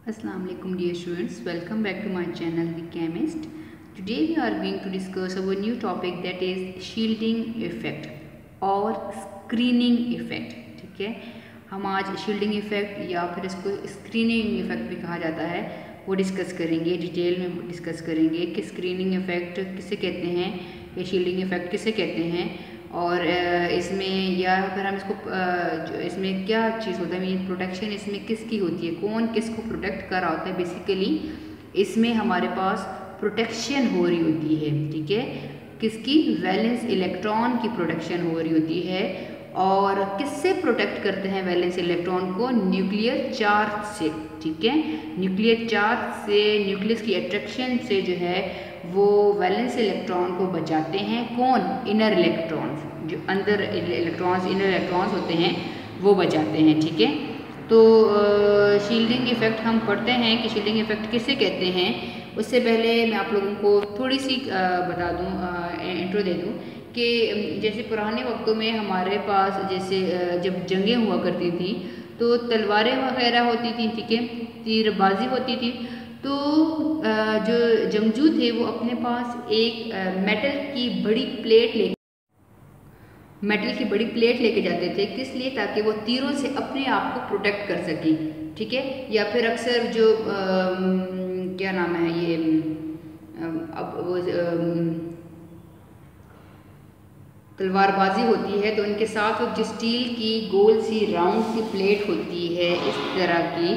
Assalamu alaikum dear students, welcome back to my channel The Chemist. Today we are going to discuss our new topic that is shielding effect और screening effect. ठीक है, हम आज shielding effect या फिर इसको screening effect भी कहा जाता है वो डिस्कस करेंगे, डिटेल में डिस्कस करेंगे कि स्क्रीनिंग इफेक्ट किसे कहते हैं या शील्डिंग इफेक्ट किसे कहते हैं और इसमें या फिर हम इसको इसमें क्या चीज़ होता है, मीन प्रोटेक्शन इसमें किसकी होती है, कौन किसको प्रोटेक्ट कर रहा होता है। बेसिकली इसमें हमारे पास प्रोटेक्शन हो रही होती है, ठीक है, किसकी, वैलेंस इलेक्ट्रॉन की प्रोटेक्शन हो रही होती है। और किससे प्रोटेक्ट करते हैं वैलेंस इलेक्ट्रॉन को, न्यूक्लियर चार्ज से, ठीक है, न्यूक्लियर चार्ज से, न्यूक्लियस की अट्रैक्शन से जो है वो वैलेंस इलेक्ट्रॉन को बचाते हैं। कौन, इनर इलेक्ट्रॉन्स, जो अंदर इलेक्ट्रॉन्स, इनर इलेक्ट्रॉन्स होते हैं वो बचाते हैं, ठीक है। तो शील्डिंग इफेक्ट हम पढ़ते हैं कि शील्डिंग इफेक्ट किसे कहते हैं। उससे पहले मैं आप लोगों को थोड़ी सी बता दूं, इंट्रो दे दूं कि जैसे पुराने वक्तों में हमारे पास जैसे जब जंगें हुआ करती थी तो तलवारें वगैरह होती थी, ठीक है, तीरबाजी होती थी। तो जो जंगजू थे वो अपने पास एक मेटल की बड़ी प्लेट लेके जाते थे। किस लिए, ताकि वो तीरों से अपने आप को प्रोटेक्ट कर सकें, ठीक है। या फिर अक्सर जो क्या नाम है ये अब वो तलवारबाजी होती है तो इनके साथ जो स्टील की गोल सी राउंड सी प्लेट होती है इस तरह की,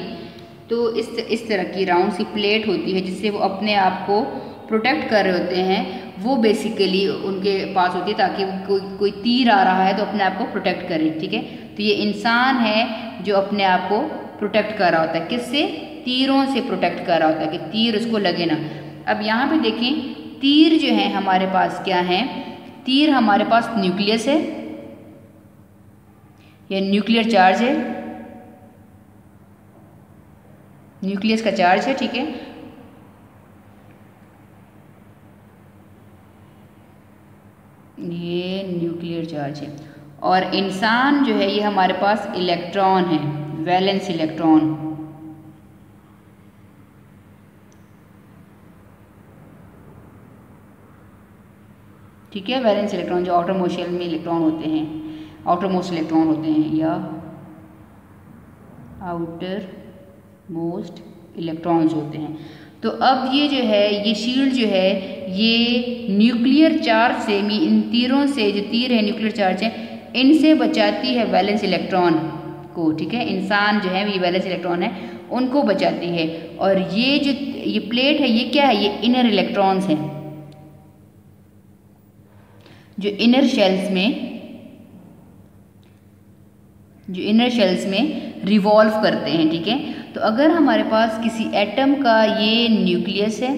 तो इस तरह की राउंड सी प्लेट होती है जिससे वो अपने आप को प्रोटेक्ट कर रहे होते हैं। वो बेसिकली उनके पास होती है ताकि कोई तीर आ रहा है तो अपने आप को प्रोटेक्ट करे, ठीक है। तो ये इंसान है जो अपने आप को प्रोटेक्ट कर रहा होता है, किससे, तीरों से प्रोटेक्ट कर रहा होता है कि तीर उसको लगे ना। अब यहाँ पे देखें, तीर जो है हमारे पास क्या है, तीर हमारे पास न्यूक्लियस है, या न्यूक्लियर चार्ज है, न्यूक्लियस का चार्ज है, ठीक है। ये न्यूक्लियर चार्ज है और इंसान जो है ये हमारे पास इलेक्ट्रॉन है, वैलेंस इलेक्ट्रॉन, ठीक है। वैलेंस इलेक्ट्रॉन जो आउटर मोस्ट शेल में इलेक्ट्रॉन होते हैं, आउटर मोस्ट इलेक्ट्रॉन होते हैं या आउटर मोस्ट इलेक्ट्रॉन्स होते हैं। तो अब ये जो है ये शील्ड जो है ये न्यूक्लियर चार्ज से, इन तीरों से, जो तीर है न्यूक्लियर चार्ज है, इनसे बचाती है वैलेंस इलेक्ट्रॉन को, ठीक है। इंसान जो है ये वैलेंस इलेक्ट्रॉन है उनको बचाती है। और ये जो ये प्लेट है ये क्या है, ये इनर इलेक्ट्रॉन्स हैं जो इनर शेल्स में रिवॉल्व करते हैं, ठीक है। तो अगर हमारे पास किसी एटम का ये न्यूक्लियस है,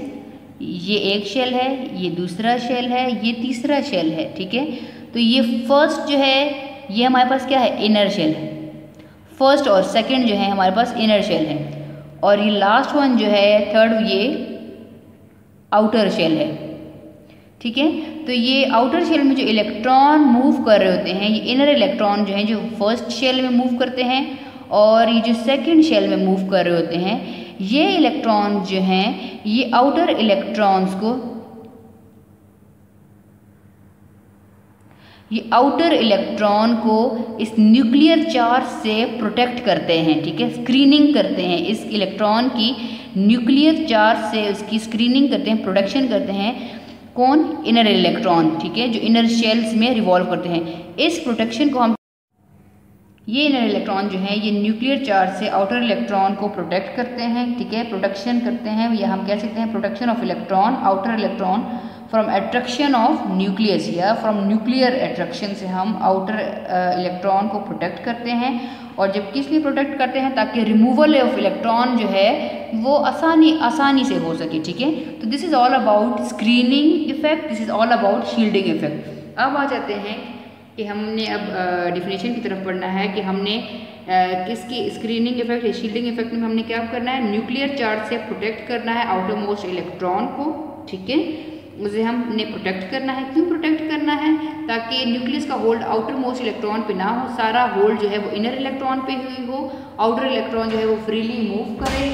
ये एक शेल है, ये दूसरा शेल है, ये तीसरा शेल है, ठीक है। तो ये फर्स्ट जो है ये हमारे पास क्या है, इनर शेल है, फर्स्ट और सेकंड जो है हमारे पास इनर शेल है, और ये लास्ट वन जो है थर्ड ये आउटर शेल है, ठीक है। तो ये आउटर शेल में जो इलेक्ट्रॉन मूव कर रहे होते हैं, ये इनर इलेक्ट्रॉन जो हैं जो फर्स्ट शेल में मूव करते हैं और ये जो सेकंड शेल में मूव कर रहे होते हैं, ये इलेक्ट्रॉन जो हैं ये आउटर इलेक्ट्रॉन्स को, ये आउटर इलेक्ट्रॉन को इस न्यूक्लियर चार्ज से प्रोटेक्ट करते हैं, ठीक है, स्क्रीनिंग करते हैं इस इलेक्ट्रॉन की, न्यूक्लियर चार्ज से उसकी स्क्रीनिंग करते हैं, प्रोटेक्शन करते हैं। कौन, इनर इलेक्ट्रॉन, ठीक है, जो इनर शेल्स में रिवॉल्व करते हैं। इस प्रोटेक्शन को हम, ये इनर इलेक्ट्रॉन जो है ये न्यूक्लियर चार्ज से आउटर इलेक्ट्रॉन को प्रोटेक्ट करते हैं, ठीक है, प्रोटेक्शन करते हैं, या हम कह सकते हैं protection of electron, outer electron from attraction of nucleus, या फ्रॉम न्यूक्लियर अट्रैक्शन से हम आउटर इलेक्ट्रॉन को प्रोटेक्ट करते हैं। और जब किस लिए प्रोटेक्ट करते हैं, ताकि रिमूवल ऑफ इलेक्ट्रॉन जो है वो आसानी से हो सके, ठीक है। तो this is all about screening effect, this is all about shielding effect. अब आ जाते हैं कि हमने अब डिफिनेशन की तरफ पढ़ना है कि हमने किसकी स्क्रीनिंग इफेक्ट या शील्डिंग इफेक्ट में हमने क्या करना है, न्यूक्लियर चार्ज से प्रोटेक्ट करना है आउटर मोस्ट इलेक्ट्रॉन को, ठीक है, उसे हमने प्रोटेक्ट करना है। क्यों प्रोटेक्ट करना है, ताकि न्यूक्लियस का होल्ड आउटर मोस्ट इलेक्ट्रॉन पे ना हो, सारा होल्ड जो है वो इनर इलेक्ट्रॉन पे हुई हो, आउटर इलेक्ट्रॉन जो है वो फ्रीली मूव करे,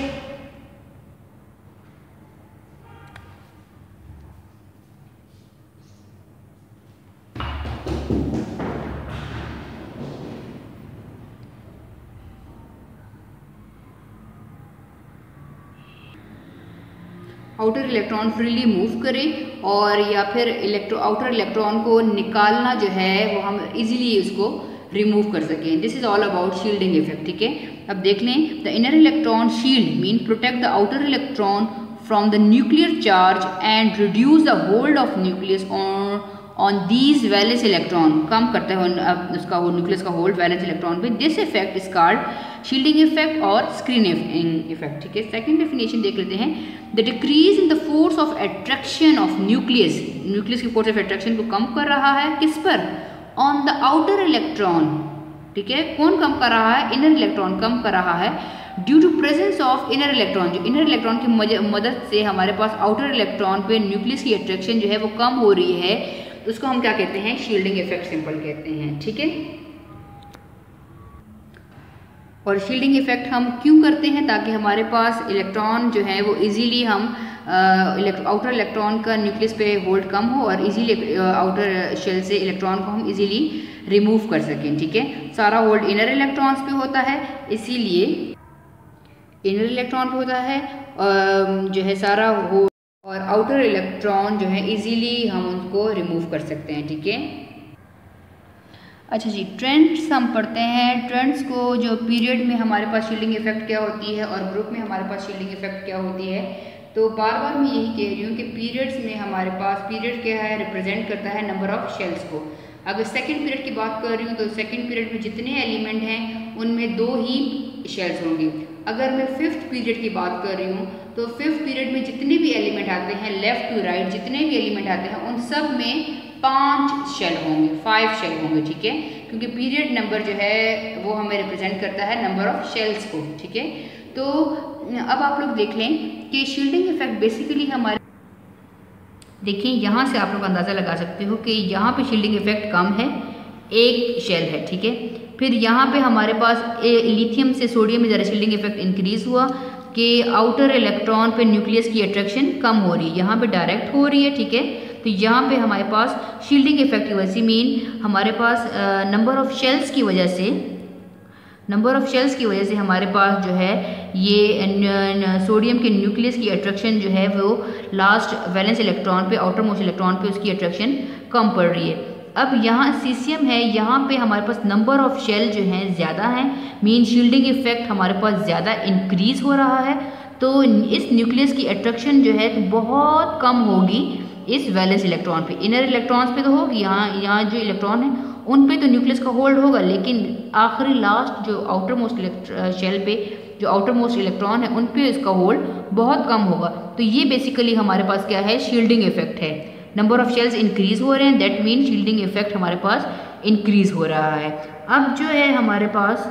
आउटर इलेक्ट्रॉन फ्रीली मूव करे और या फिर आउटर इलेक्ट्रॉन को निकालना जो है वो हम इजीली उसको रिमूव कर सकें। This is all about shielding effect, ठीक है। अब देख लें, the inner electron shield mean protect the outer electron from the nuclear charge and reduce the hold of nucleus on these valence electron, कम करता है उसका वो न्यूक्लियस का होल्ड वैलेंस इलेक्ट्रॉन पे। This effect is called shielding effect और screening effect, ठीक है। सेकंड डेफिनेशन देख लेते हैं, the decrease in the force of attraction of nucleus, nucleus की फोर्स ऑफ अट्रैक्शन को कम कर रहा है, किस पर? ऑन द आउटर इलेक्ट्रॉन, ठीक है। कौन कम कर रहा है? इनर इलेक्ट्रॉन कम कर रहा है due to presence of inner electron, जो इनर इलेक्ट्रॉन की मदद से हमारे पास आउटर इलेक्ट्रॉन पे न्यूक्लियस की अट्रैक्शन जो है वो कम हो रही है, उसको हम क्या कहते हैं? शील्डिंग इफेक्ट सिंपल कहते हैं, ठीक है। और शील्डिंग इफेक्ट हम क्यों करते हैं? ताकि हमारे पास इलेक्ट्रॉन जो है वो इजीली हम आउटर इलेक्ट्रॉन का न्यूक्लियस पे होल्ड कम हो और इजीली आउटर शेल से इलेक्ट्रॉन को हम इजीली रिमूव कर सकें, ठीक है। सारा होल्ड इनर इलेक्ट्रॉन्स पे होता है, इसीलिए इनर इलेक्ट्रॉन पे होता है जो है सारा होल्ड, और आउटर इलेक्ट्रॉन जो है इजीली हम उनको रिमूव कर सकते हैं, ठीक है। अच्छा जी, ट्रेंड्स हम पढ़ते हैं। ट्रेंड्स को जो पीरियड में हमारे पास शील्डिंग इफेक्ट क्या होती है और ग्रुप में हमारे पास शील्डिंग इफेक्ट क्या होती है। तो बार बार मैं यही कह रही हूँ कि पीरियड्स में हमारे पास पीरियड क्या है? रिप्रेजेंट करता है नंबर ऑफ शेल्स को। अगर सेकंड पीरियड की बात कर रही हूँ तो सेकंड पीरियड में जितने एलिमेंट हैं उनमें 2 ही शेल्स होंगे। अगर मैं फिफ्थ पीरियड की बात कर रही हूँ तो फिफ्थ पीरियड में जितने भी एलिमेंट आते हैं लेफ्ट टू राइट, जितने भी एलिमेंट आते हैं उन सब में 5 शेल होंगे, 5 शेल होंगे, ठीक है। क्योंकि पीरियड नंबर जो है वो हमें रिप्रेजेंट करता है नंबर ऑफ शेल्स को, ठीक है। तो अब आप लोग देख लें कि शील्डिंग इफेक्ट बेसिकली हमारे, देखिए यहाँ से आप लोग अंदाज़ा लगा सकते हो कि यहाँ पे शील्डिंग इफेक्ट कम है, 1 शेल है, ठीक है। फिर यहाँ पे हमारे पास लिथियम से सोडियम में ज़रा शील्डिंग इफेक्ट इंक्रीज हुआ कि आउटर इलेक्ट्रॉन पे न्यूक्लियस की अट्रैक्शन कम हो रही है, यहाँ पे डायरेक्ट हो रही है, ठीक है। तो यहाँ पे हमारे पास शील्डिंग इफेक्ट की वजह से मीन हमारे पास नंबर ऑफ शेल्स की वजह से हमारे पास जो है ये सोडियम के न्यूक्लियस की अट्रैक्शन जो है वो लास्ट वैलेंस इलेक्ट्रॉन पे, आउटर मोस्ट इलेक्ट्रॉन पे उसकी अट्रैक्शन कम पड़ रही है। अब यहाँ सीसियम है, यहाँ पे हमारे पास नंबर ऑफ शेल जो हैं ज़्यादा हैं, मीन शील्डिंग इफेक्ट हमारे पास ज़्यादा इंक्रीज हो रहा है। तो इस न्यूक्लियस की अट्रैक्शन जो है तो बहुत कम होगी इस वैलेंस इलेक्ट्रॉन पे। इनर इलेक्ट्रॉन्स पे तो होगी, यहाँ जो इलेक्ट्रॉन है उन पे तो न्यूक्लियस का होल्ड होगा, लेकिन आखिरी लास्ट जो आउटर मोस्ट शेल पे जो आउटर मोस्ट इलेक्ट्रॉन है उन पे इसका होल्ड बहुत कम होगा। तो ये बेसिकली हमारे पास क्या है? शील्डिंग इफेक्ट है। नंबर ऑफ शेल्स इंक्रीज हो रहे हैं, दैट मीन शील्डिंग इफेक्ट हमारे पास इंक्रीज हो रहा है। अब जो है हमारे पास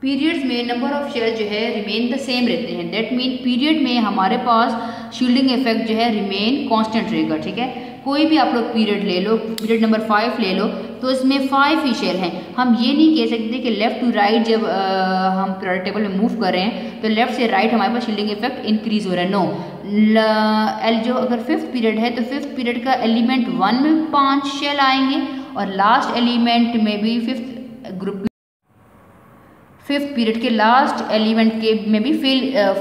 पीरियड्स में नंबर ऑफ शेल जो है रिमेन द सेम रहते हैं, दैट मीन पीरियड में हमारे पास शील्डिंग इफेक्ट जो है रिमेन कांस्टेंट रहेगा, ठीक है। कोई भी आप लोग पीरियड ले लो, पीरियड नंबर 5 ले लो, तो इसमें 5 ही शेल हैं। हम ये नहीं कह सकते कि लेफ्ट टू राइट जब हम पीरियड टेबल में मूव कर रहे हैं तो लेफ्ट से राइट हमारे पास शील्डिंग इफेक्ट इंक्रीज हो रहा है, नो। जो अगर फिफ्थ पीरियड है तो फिफ्थ पीरियड का एलिमेंट 1 में 5 शेल आएंगे और लास्ट एलिमेंट में भी फिफ्थ पीरियड के लास्ट एलिमेंट के में भी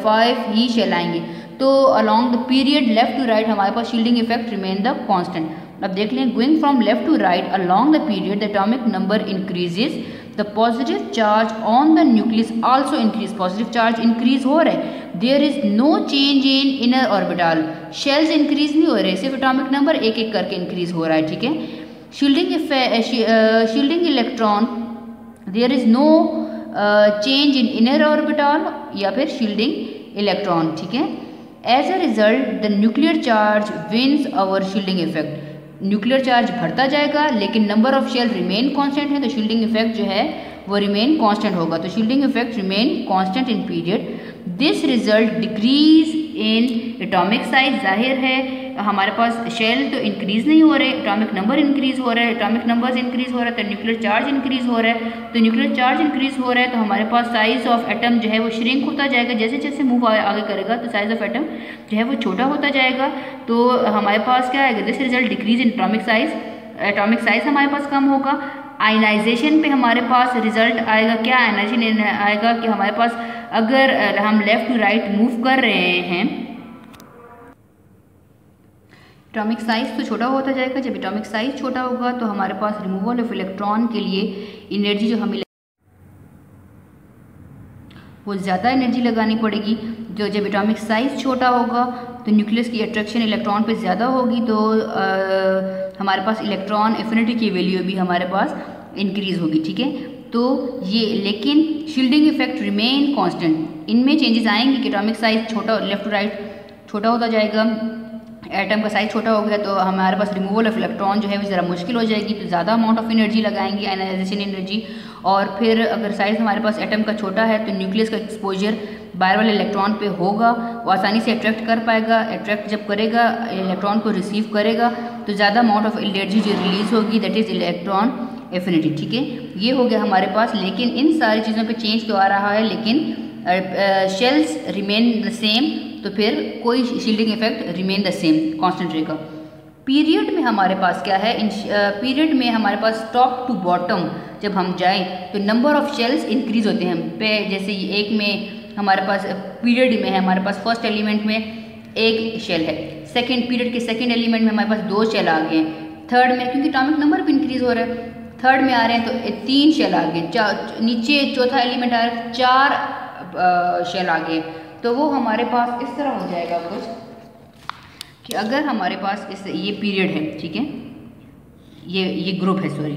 5 ही शेल आएंगे। तो along the period left to right हमारे पास shielding effect remain the constant. अब देख लें, going from left to right along the period the atomic number increases, the positive charge on the nucleus also increase. Positive charge increase हो रहा है, there is no change in inner orbital, shells increase नहीं हो रहे, सिर्फ atomic number एक एक करके इंक्रीज हो रहा है, ठीक है। Shielding electron, there is no change in inner orbital या फिर शील्डिंग इलेक्ट्रॉन, ठीक है। As a result the nuclear charge wins over shielding effect. Nuclear charge बढ़ता जाएगा लेकिन number of shell remain constant है, तो शील्डिंग इफेक्ट जो है वो रिमेन कांस्टेंट होगा। तो shielding effect remain constant in period. This result decrease in atomic size, जाहिर है हमारे पास शेल तो इंक्रीज नहीं हो रहे, एटॉमिक नंबर इंक्रीज हो रहा है, एटॉमिक नंबर्स इंक्रीज हो रहा है तो न्यूक्लियर चार्ज इंक्रीज हो रहा है। तो न्यूक्लियर चार्ज इंक्रीज हो रहा है तो हमारे पास साइज ऑफ एटम जो है वो श्रिंक होता जाएगा, जैसे जैसे मूव आगे करेगा तो साइज ऑफ एटम जो है वो छोटा होता जाएगा। तो हमारे पास क्या आएगा? This result decrease in atomic size, atomic size हमारे पास कम होगा। आयनाइजेशन पे हमारे पास रिजल्ट आएगा क्या? आयनाइजेशन आएगा कि हमारे पास अगर हम लेफ़्ट टू राइट मूव कर रहे हैं, एटॉमिक साइज तो छोटा होता जाएगा। जब एटॉमिक साइज छोटा होगा तो हमारे पास रिमूवल ऑफ इलेक्ट्रॉन के लिए एनर्जी जो हमें वो ज़्यादा एनर्जी लगानी पड़ेगी। जो जब एटॉमिक साइज छोटा होगा तो न्यूक्लियस की अट्रैक्शन इलेक्ट्रॉन पे ज़्यादा होगी, तो हमारे पास इलेक्ट्रॉन एफिनिटी की वैल्यू भी हमारे पास इंक्रीज़ होगी। ठीक है, तो ये लेकिन शील्डिंग इफेक्ट रिमेन कांस्टेंट। इनमें चेंजेस आएंगे कि एटॉमिक साइज छोटा, लेफ्ट टू राइट छोटा होता जाएगा, एटम का साइज छोटा हो गया तो हमारे पास रिमूवल ऑफ इलेक्ट्रॉन जो है वो ज़रा मुश्किल हो जाएगी, तो ज़्यादा अमाउंट ऑफ एनर्जी लगाएंगे, आयनाइजेशन एनर्जी। और फिर अगर साइज़ हमारे पास एटम का छोटा है तो न्यूक्लियस का एक्सपोजर बाहर वाले इलेक्ट्रॉन पे होगा, वो आसानी से अट्रैक्ट कर पाएगा। अट्रैक्ट जब करेगा, इलेक्ट्रॉन को रिसीव करेगा, तो ज़्यादा अमाउंट ऑफ एनर्जी जो रिलीज़ होगी, दैट इज़ इलेक्ट्रॉन एफिनिटी। ठीक है, ये हो गया हमारे पास। लेकिन इन सारी चीज़ों पे चेंज तो आ रहा है, लेकिन शेल्स रिमेन द सेम, तो फिर कोई shielding effect remain the same, constant रहेगा। पीरियड में हमारे पास क्या है, इन पीरियड में हमारे पास टॉप टू बॉटम जब हम जाएं तो नंबर ऑफ शेल्स इंक्रीज होते हैं। जैसे एक में हमारे पास पीरियड में है, हमारे पास फर्स्ट एलिमेंट में एक शेल है, सेकेंड पीरियड के सेकेंड एलिमेंट में हमारे पास 2 शेल आ गए हैं, थर्ड में क्योंकि एटॉमिक नंबर भी इंक्रीज हो रहा है, थर्ड में आ रहे हैं तो 3 शेल आ गए, नीचे चौथा एलिमेंट आ रहा है 4 शेल आ गए। तो वो हमारे पास इस तरह हो जाएगा कुछ कि अगर हमारे पास इस ये पीरियड है, ठीक है, ये ग्रुप है, सॉरी,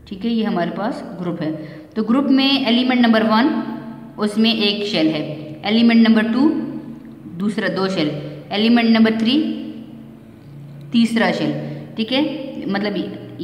ठीक है, ये हमारे पास ग्रुप है। तो ग्रुप में एलिमेंट नंबर 1 उसमें एक शेल है, एलिमेंट नंबर 2 दूसरा 2 शेल, एलिमेंट नंबर 3 तीसरा शेल। ठीक है, मतलब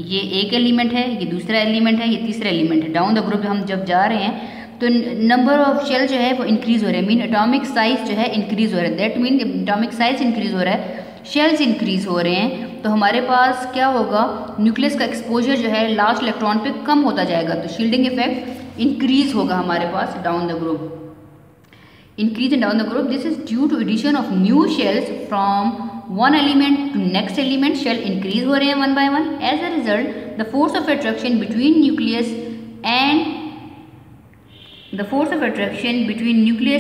ये एक एलिमेंट है, ये दूसरा एलिमेंट है, ये तीसरा एलिमेंट है। डाउन द ग्रुप हम जब जा रहे हैं तो नंबर ऑफ शेल जो है वो इंक्रीज हो रहा है, मीन एटॉमिक साइज जो है इंक्रीज हो रहा है। That mean atomic size increase हो रहा है, शेल्स इंक्रीज हो रहे हैं, तो हमारे पास क्या होगा, न्यूक्लियस का एक्सपोजर जो है लास्ट इलेक्ट्रॉन पे कम होता जाएगा, तो शील्डिंग इफेक्ट इंक्रीज होगा हमारे पास down the group. Increase down the group, this is due to addition of new shells from one element to next element. Shell increase हो रहे हैं 1 by 1। As a result the force of attraction between nucleus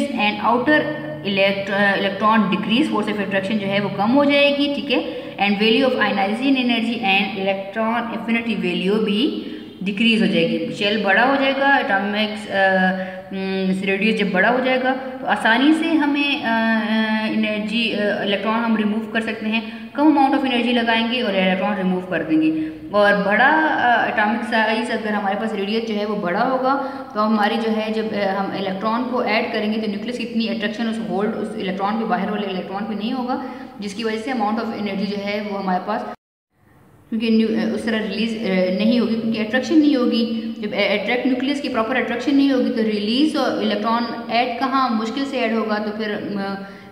and outer electron decrease, force of attraction जो है वो कम हो जाएगी। ठीक है, and value of ionization energy and electron affinity value भी डिक्रीज हो जाएगी। शेल बड़ा हो जाएगा, एटॉमिक रेडियस जब बड़ा हो जाएगा तो आसानी से हमें एनर्जी इलेक्ट्रॉन हम रिमूव कर सकते हैं, कम अमाउंट ऑफ एनर्जी लगाएंगे और इलेक्ट्रॉन रिमूव कर देंगे। और बड़ा एटॉमिक साइज अगर हमारे पास रेडियस जो है वो बड़ा होगा तो हमारी जो है जब हम इलेक्ट्रॉन को ऐड करेंगे तो न्यूक्लियस की इतनी अट्रैक्शन उस होल्ड उस इलेक्ट्रॉन पे, बाहर वाले इलेक्ट्रॉन पे नहीं होगा, जिसकी वजह से अमाउंट ऑफ एनर्जी जो है वो हमारे पास क्योंकि उस तरह रिलीज नहीं होगी, क्योंकि अट्रैक्शन नहीं होगी। जब अट्रैक्ट न्यूक्लियस की प्रॉपर अट्रैक्शन नहीं होगी तो रिलीज और इलेक्ट्रॉन ऐड कहाँ, मुश्किल से ऐड होगा, तो फिर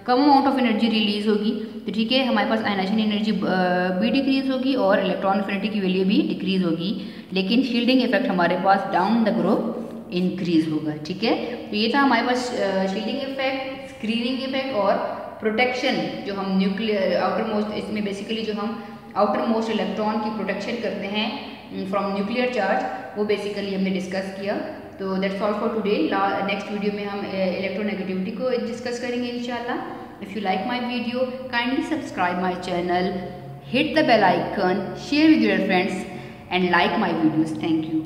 कम अमाउंट ऑफ एनर्जी रिलीज होगी। तो ठीक है, हमारे पास आयनाइजेशन एनर्जी भी डिक्रीज होगी और इलेक्ट्रॉन एफिनिटी की वैल्यू भी डिक्रीज होगी, लेकिन शील्डिंग इफेक्ट हमारे पास डाउन द ग्रुप इंक्रीज होगा। ठीक है, तो ये था हमारे पास शील्डिंग इफेक्ट, स्क्रीनिंग इफेक्ट और प्रोटेक्शन। जो हम न्यूक्लियर आउटर मोस्ट, इसमें बेसिकली जो हम आउटर मोस्ट इलेक्ट्रॉन की प्रोटेक्शन करते हैं फ्रॉम न्यूक्लियर चार्ज, वो बेसिकली हमने डिस्कस किया। तो that's all for today. Next video में हम इलेक्ट्रोनेगेटिविटी को डिस्कस करेंगे इंशाल्लाह। If you like my video kindly subscribe my channel, hit the bell icon, share with your friends and like my videos. Thank you.